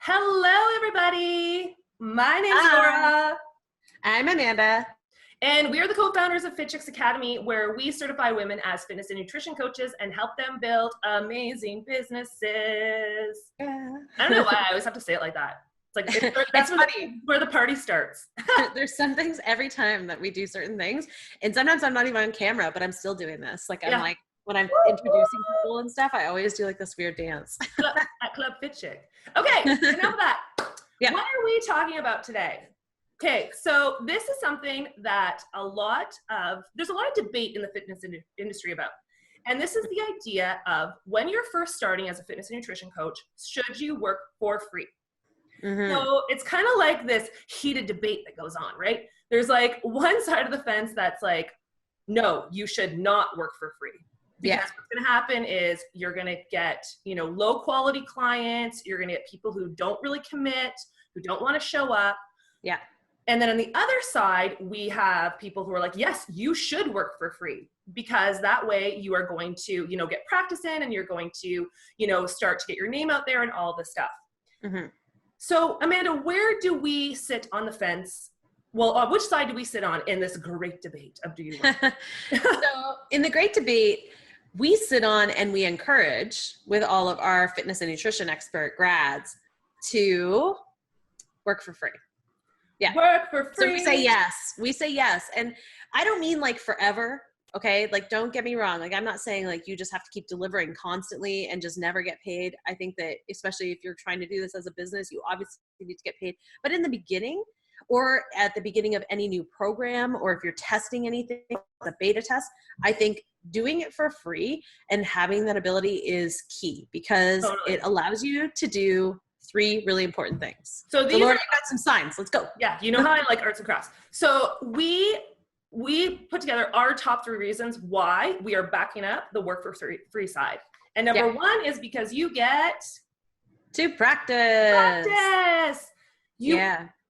Hello, everybody. My name's Hi, Laura, I'm Amanda. and we are the co-founders of Fit Chicks Academy, where we certify women as fitness and nutrition coaches and help them build amazing businesses. Yeah. I don't know why I always have to say it like that. That's It's funny. where the party starts. There's some things every time that we do certain things, and sometimes I'm not even on camera, but I'm still doing this. Like I'm Yeah. like when I'm introducing people and stuff, I always do like this weird dance. At Club Fit Chick. Okay, enough of that. Yeah. What are we talking about today? Okay, so this is something that there's a lot of debate in the fitness industry about. And this is the idea of when you're first starting as a fitness and nutrition coach, should you work for free? Mm-hmm. So it's kind of like this heated debate that goes on, right? There's like one side of the fence that's like, no, you should not work for free. Because what's going to happen is you're going to get, low quality clients. You're going to get people who don't really commit, who don't want to show up. Yeah. And then on the other side, we have people who are like, yes, you should work for free, because that way you are going to, get practice in, and you're going to, start to get your name out there and all this stuff. Mm-hmm. So Amanda, where do we sit on the fence? Well, which side do we sit on in this great debate of do you work? So in the great debate, we sit on and we encourage with all of our fitness and nutrition expert grads to work for free. Yeah. Work for free. So we say yes. We say yes. And I don't mean like forever. Okay. Like, don't get me wrong. Like, I'm not saying like you just have to keep delivering constantly and just never get paid. I think that especially if you're trying to do this as a business, you obviously need to get paid. But in the beginning, or at the beginning of any new program, or if you're testing anything, the beta test, I think doing it for free and having that ability is key, because it allows you to do three really important things. So Laura, you got some signs. Let's go. Yeah, you know how I like arts and crafts. So we put together our top 3 reasons why we are backing up the work for free side. And number 1 is because you get to practice.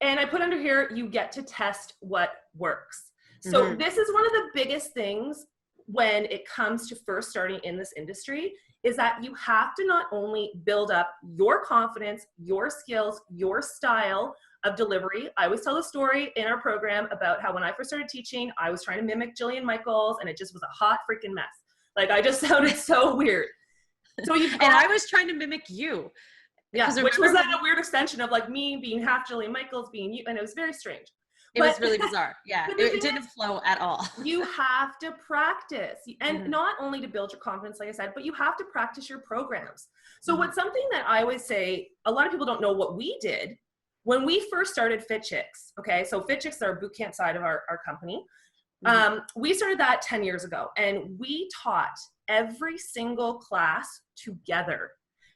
And I put under here, you get to test what works. So this is one of the biggest things when it comes to first starting in this industry, is that you have to not only build up your confidence, your skills, your style of delivery. I always tell the story in our program about how when I first started teaching, I was trying to mimic Jillian Michaels, and it just was a hot freaking mess. Like, I just sounded so weird. So and I was trying to mimic you. Yeah, which was like a weird extension of like me being half Jillian Michaels, being you, and it was very strange. It was really bizarre. Yeah, it didn't flow at all. You have to practice, and not only to build your confidence, like I said, but you have to practice your programs. So what's something that I always say, a lot of people don't know what we did when we first started Fit Chicks. Okay, so Fit Chicks are our boot camp side of our company. We started that 10 years ago, and we taught every single class together.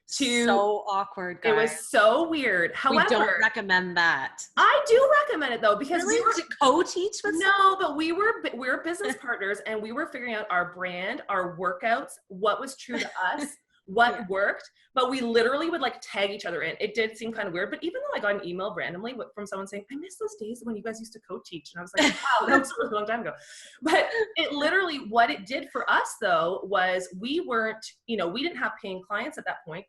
So awkward, guys. It was so weird. However, we don't recommend that. I do recommend it though, because really? We were to co-teach with but we were business partners, and we were figuring out our brand, our workouts, what was true to us, what worked. But we literally would like tag each other in. It did seem kind of weird, but even though I got an email randomly from someone saying, I miss those days when you guys used to co-teach, and I was like, wow, that was a really long time ago. But it literally, what it did for us though was we weren't, we didn't have paying clients at that point.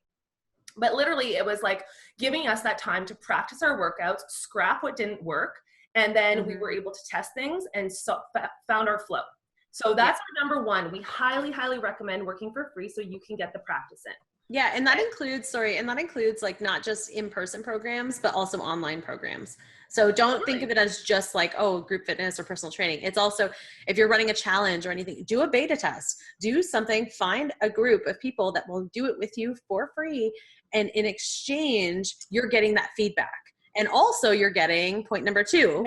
But literally, it was like giving us that time to practice our workouts, scrap what didn't work, and then we were able to test things and found our flow. So that's our number 1. We highly, highly recommend working for free so you can get the practice in. Yeah, and that includes like not just in-person programs, but also online programs. So don't think of it as just like, oh, group fitness or personal training. It's also, if you're running a challenge or anything, do a beta test, do something, find a group of people that will do it with you for free. And in exchange, you're getting that feedback. And also you're getting point number 2.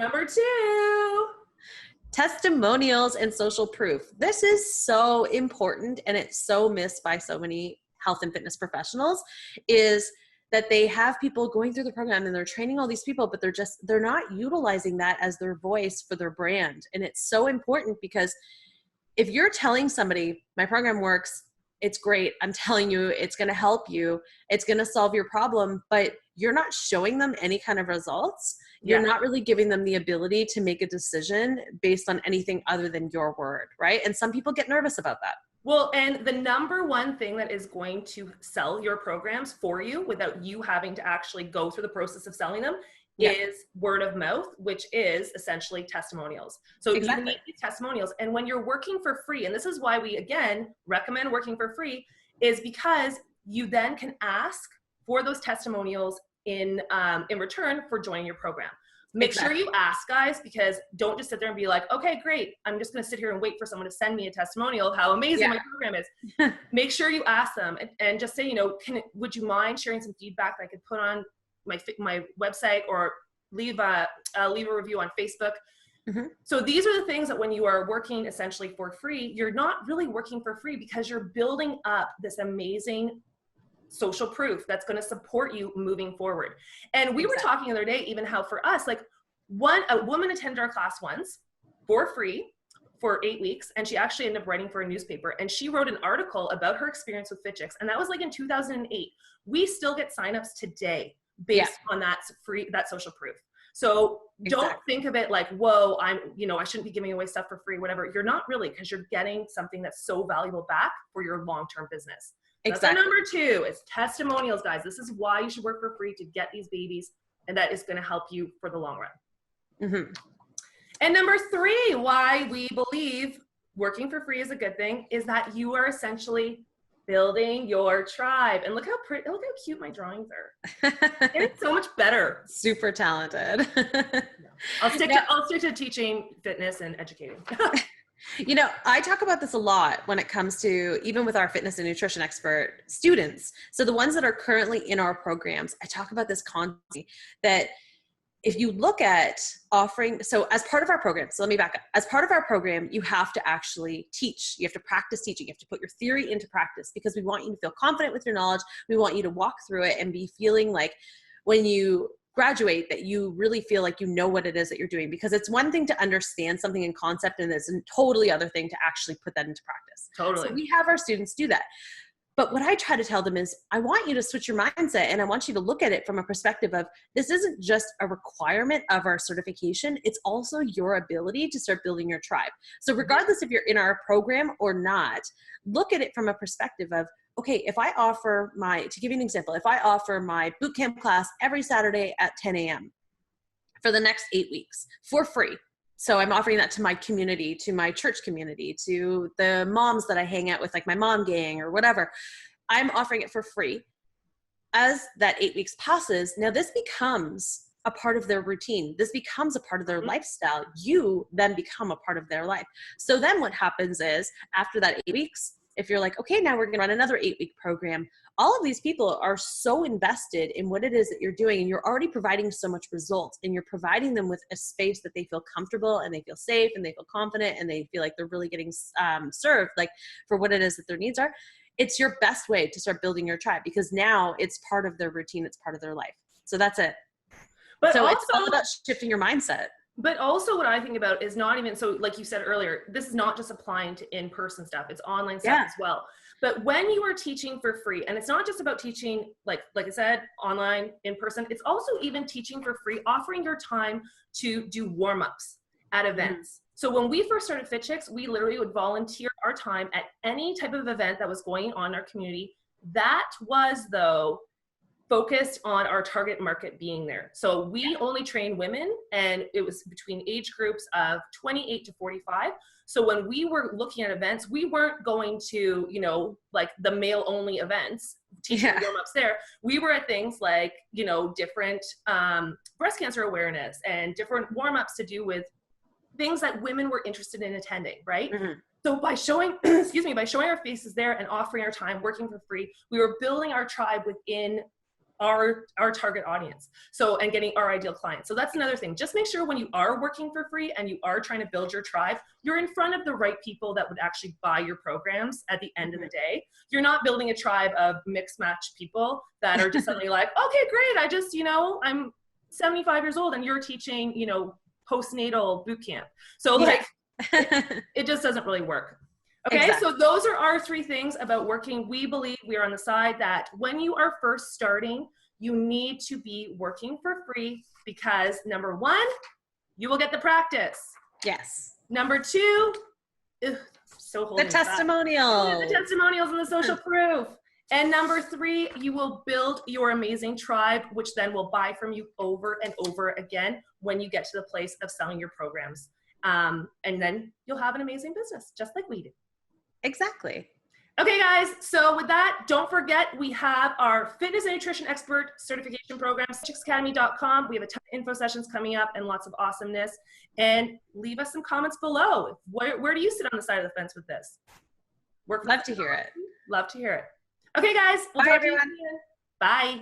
Testimonials and social proof. This is so important, and it's so missed by so many health and fitness professionals, is that they have people going through the program and they're training all these people, but they're not utilizing that as their voice for their brand. And it's so important, because if you're telling somebody my program works, it's great, I'm telling you, it's going to help you, it's going to solve your problem, but you're not showing them any kind of results. You're not really giving them the ability to make a decision based on anything other than your word, right? And some people get nervous about that. Well, and the number one thing that is going to sell your programs for you without you having to actually go through the process of selling them Yeah, is word of mouth, which is essentially testimonials. So you exactly. need these testimonials. And when you're working for free, and this is why we, again, recommend working for free, is because you then can ask for those testimonials in return for joining your program. Make sure you ask, guys, because don't just sit there and be like, okay, great, I'm just going to sit here and wait for someone to send me a testimonial of how amazing my program is. Make sure you ask them and just say, would you mind sharing some feedback that I could put on my website, or leave a review on Facebook. Mm-hmm. So these are the things that when you are working essentially for free, you're not really working for free, because you're building up this amazing social proof that's going to support you moving forward. And we were talking the other day, even how for us, like a woman attended our class once for free for 8 weeks, and she actually ended up writing for a newspaper, and she wrote an article about her experience with FitChicks, and that was like in 2008. We still get signups today based on that social proof. So don't think of it like, whoa, I shouldn't be giving away stuff for free, whatever. You're not really, because you're getting something that's so valuable back for your long-term business. That's our number 2 is testimonials, guys. This is why you should work for free, to get these babies, and that is going to help you for the long run. Mm-hmm. And number 3, why we believe working for free is a good thing, is that you are essentially building your tribe. And look how cute my drawings are. It's so much better. Super talented. I'll stick to teaching fitness and educating. I talk about this a lot when it comes to, even with our fitness and nutrition expert students. So the ones that are currently in our programs, I talk about this constantly, that if you look at offering, so as part of our program, so let me back up. As part of our program, you have to actually teach. You have to practice teaching. You have to put your theory into practice, because we want you to feel confident with your knowledge. We want you to walk through it and be feeling like when you graduate that you really feel like you know what it is that you're doing, because it's one thing to understand something in concept, and it's a totally other thing to actually put that into practice. Totally. So we have our students do that. But what I try to tell them is, I want you to switch your mindset, and I want you to look at it from a perspective of, this isn't just a requirement of our certification, it's also your ability to start building your tribe. So regardless if you're in our program or not, look at it from a perspective of, okay, if I offer to give you an example, if I offer my boot camp class every Saturday at 10 a.m. for the next 8 weeks for free. So I'm offering that to my community, to my church community, to the moms that I hang out with, like my mom gang or whatever. I'm offering it for free. As that 8 weeks passes, now this becomes a part of their routine. This becomes a part of their lifestyle. You then become a part of their life. So then what happens is, after that 8 weeks, if you're like, okay, now we're going to run another 8-week program, all of these people are so invested in what it is that you're doing, and you're already providing so much results, and you're providing them with a space that they feel comfortable, and they feel safe, and they feel confident, and they feel like they're really getting served like for what it is that their needs are. It's your best way to start building your tribe, because now it's part of their routine. It's part of their life. So that's it. But so it's all about shifting your mindset. But also what I think about is not even, so like you said earlier, this is not just applying to in-person stuff, it's online stuff as well. But when you are teaching for free, and it's not just about teaching, like I said, online, in person, it's also even teaching for free, offering your time to do warm-ups at events. So when we first started FitChicks, we literally would volunteer our time at any type of event that was going on in our community. That was, though, focused on our target market being there. So we only train women, and it was between age groups of 28 to 45. So when we were looking at events, we weren't going to, like the male only events, teaching warm-ups there. We were at things like, different breast cancer awareness and different warm-ups to do with things that women were interested in attending, right? Mm-hmm. So by showing, by showing our faces there and offering our time, working for free, we were building our tribe within our target audience. So, and getting our ideal clients. So that's another thing. Just make sure when you are working for free and you are trying to build your tribe, you're in front of the right people that would actually buy your programs at the end of the day. You're not building a tribe of mixed match people that are just suddenly like, okay, great. I just, I'm 75 years old and you're teaching, postnatal boot camp. So it just doesn't really work. Okay, exactly. So those are our 3 things about working. We believe we are on the side that when you are first starting, you need to be working for free, because number 1, you will get the practice. Yes. Number 2, So holding The back. testimonials. The testimonials and the social proof. And number 3, you will build your amazing tribe, which then will buy from you over and over again when you get to the place of selling your programs. And then you'll have an amazing business, just like we do. Exactly. Okay, guys. So with that, don't forget we have our fitness and nutrition expert certification program, chicksacademy.com. We have a ton of info sessions coming up and lots of awesomeness. And leave us some comments below. Where do you sit on the side of the fence with this? Love to hear it. Love to hear it. Okay, guys. Bye, everyone. Bye.